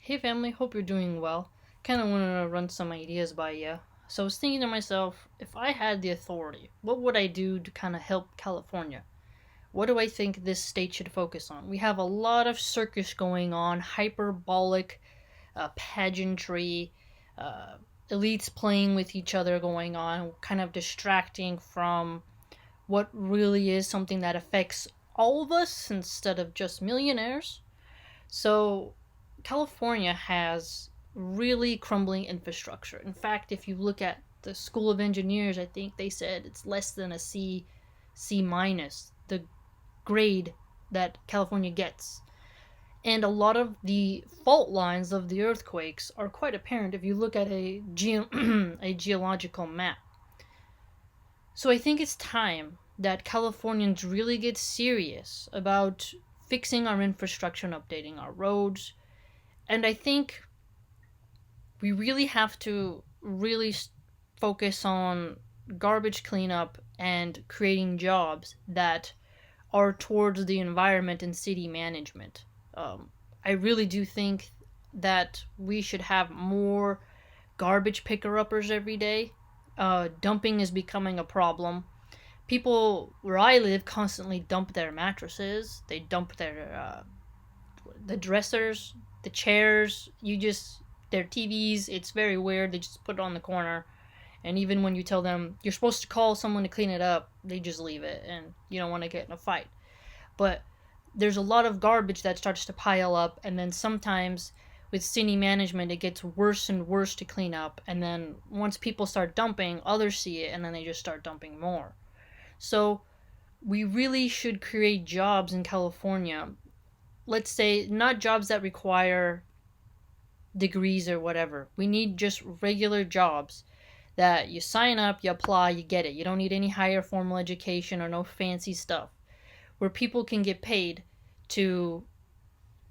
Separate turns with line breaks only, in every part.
Hey family, hope you're doing well. Kind of wanted to run some ideas by you. So I was thinking to myself, if I had the authority, what would I do to kind of help California? What do I think this state should focus on? We have a lot of circus going on, hyperbolic pageantry, uh, elites playing with each other going on, kind of distracting from what really is something that affects all of us instead of just millionaires. So, California has really crumbling infrastructure. In fact, if you look at the School of Engineers, I think they said it's less than a C, C minus, the grade that California gets. And a lot of the fault lines of the earthquakes are quite apparent if you look at a geological map. So I think it's time that Californians really get serious about fixing our infrastructure and updating our roads. And I think we really have to really focus on garbage cleanup and creating jobs that are towards the environment and city management. I really do think that we should have more garbage picker uppers every day. Dumping is becoming a problem. People where I live constantly dump their mattresses. They dump the dressers, the chairs. Their TVs. It's very weird. They just put it on the corner, and even when you tell them you're supposed to call someone to clean it up, they just leave it, and you don't want to get in a fight. But there's a lot of garbage that starts to pile up, and then sometimes with city management it gets worse and worse to clean up, and then once people start dumping, others see it, and then they just start dumping more. So we really should create jobs in California. Let's say not jobs that require degrees or whatever. We need just regular jobs that you sign up, you apply, you get it. You don't need any higher formal education or no fancy stuff. Where people can get paid to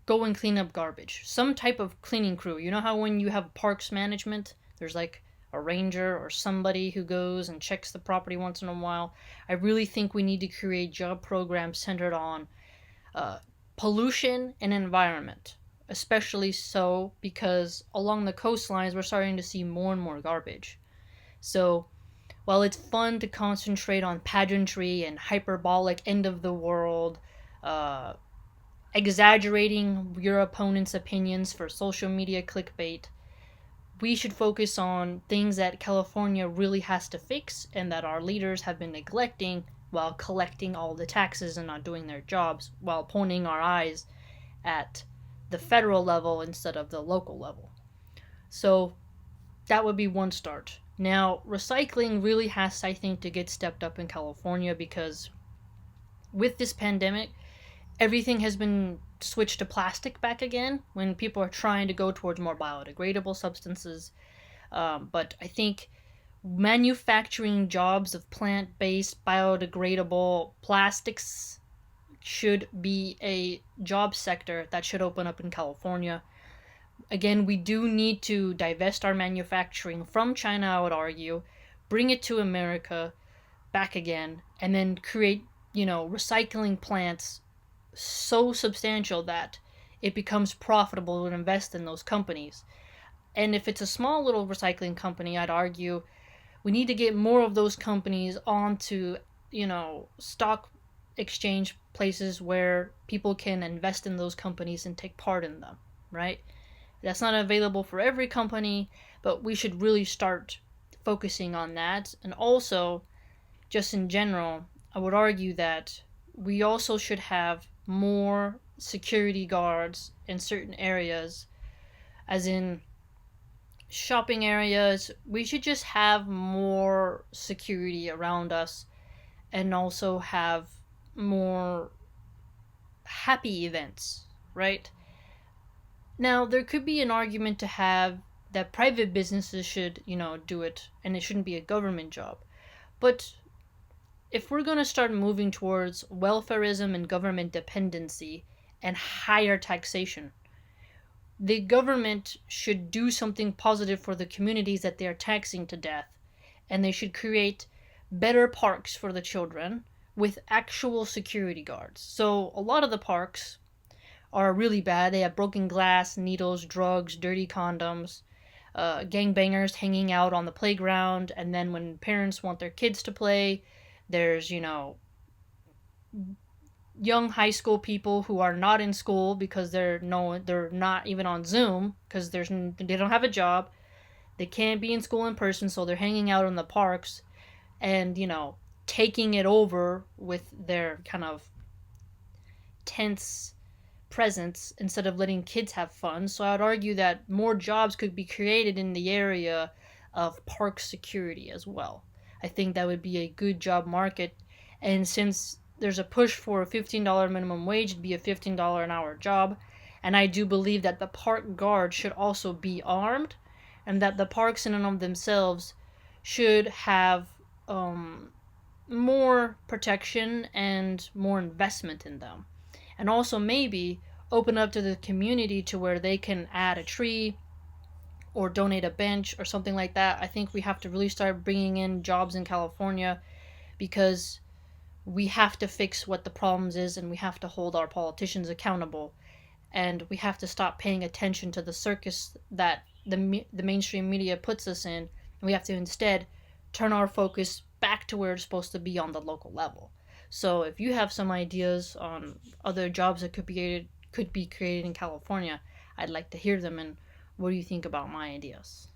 go and clean up garbage. Some type of cleaning crew. You know how when you have parks management, there's like a ranger or somebody who goes and checks the property once in a while. I really think we need to create job programs centered on uh, pollution and environment, especially so because along the coastlines we're starting to see more and more garbage. So while it's fun to concentrate on pageantry and hyperbolic end of the world, uh, exaggerating your opponent's opinions for social media clickbait, we should focus on things that California really has to fix and that our leaders have been neglecting while collecting all the taxes and not doing their jobs, while pointing our eyes at the federal level instead of the local level. So that would be one start. Now, recycling really has, I think, to get stepped up in California because with this pandemic, everything has been switched to plastic back again when people are trying to go towards more biodegradable substances. But I think manufacturing jobs of plant based biodegradable plastics should be a job sector that should open up in California. Again, we do need to divest our manufacturing from China, I would argue, bring it to America back again, and then create, recycling plants so substantial that it becomes profitable to invest in those companies. And if it's a small little recycling company, I'd argue we need to get more of those companies onto, stock exchange places where people can invest in those companies and take part in them, right? That's not available for every company, but we should really start focusing on that. And also, just in general, I would argue that we also should have more security guards in certain areas, as in shopping areas. We should just have more security around us and also have more happy events, right? Now, there could be an argument to have that private businesses should, do it and it shouldn't be a government job. But if we're going to start moving towards welfareism and government dependency and higher taxation, the government should do something positive for the communities that they are taxing to death, and they should create better parks for the children with actual security guards. So, a lot of the parks are really bad. They have broken glass, needles, drugs, dirty condoms, gangbangers hanging out on the playground, and then when parents want their kids to play, there's, young high school people who are not in school because they're not even on Zoom because they don't have a job. They can't be in school in person, so they're hanging out in the parks and, taking it over with their kind of tense presence instead of letting kids have fun. So I would argue that more jobs could be created in the area of park security as well. I think that would be a good job market. And since there's a push for a $15 minimum wage, it'd be a $15 an hour job. And I do believe that the park guard should also be armed, and that the parks in and of themselves should have more protection and more investment in them. And also maybe open up to the community to where they can add a tree or donate a bench or something like that. I think we have to really start bringing in jobs in California because we have to fix what the problems is, and we have to hold our politicians accountable, and we have to stop paying attention to the circus that the mainstream media puts us in. And we have to instead turn our focus back to where it's supposed to be, on the local level. So if you have some ideas on other jobs that could be created in California, I'd like to hear them. And what do you think about my ideas?